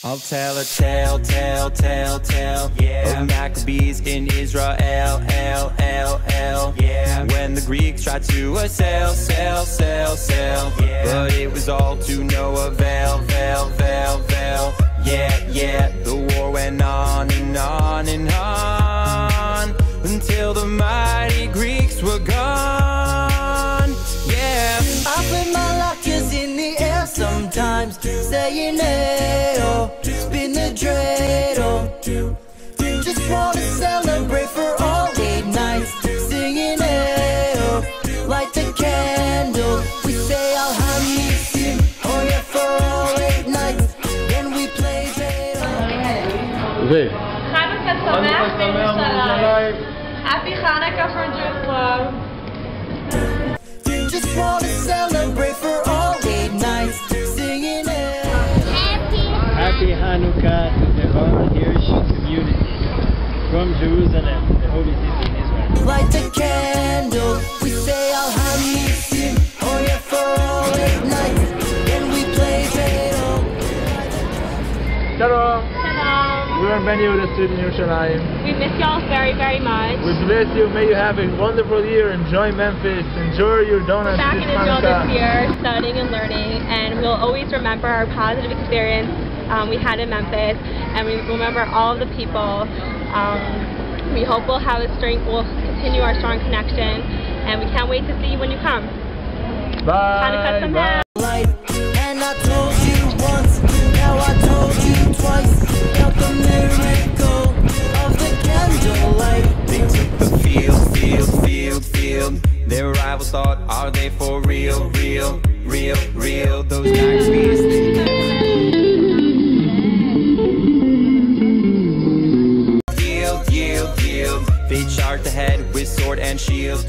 I'll tell a tale, yeah, of Maccabees in Israel, yeah, when the Greeks tried to sail, yeah, but it was all to no avail, yeah, the war went on and on and on, until the mighty Greeks were gone, yeah. I put my lockers in the air sometimes, saying hey, oh, spin the dreidel. Just wanna celebrate for all 8 nights, singing hey, oh, light the candle. We say Alhamdulillah, oh yeah, for all 8 nights, then we play dreidel. Hanukkah Sameach Yerushalayim. Happy Hanukkah from Jerusalem. Just wanna celebrate for all 8 nights, singing hey. Happy Hanukkah to the whole Jewish community from Jerusalem, the holy city in Israel. Light the candle, we say Alhamdulillah, oh yeah, for all 8 nights, then we play dreidel. Shalom. Shalom. We're in Beni Yehuda Street in Yerushalayim. We miss y'all very, very much. We bless you. May you have a wonderful year. Enjoy Memphis. Enjoy your donuts Back this in Israel Hanukkah. this year, studying and learning, and we'll always remember our positive experience we had in Memphis, and we remember all of the people. We hope we'll continue our strong connection, and we can't wait to see you when you come. Bye. Hanukkah Sameach. Light, and I told you once, now I told you twice, about the miracle of the candlelight. They took the field. Their rivals thought, are they for real? Those Maccabees. Yield. They charged ahead with sword and shield.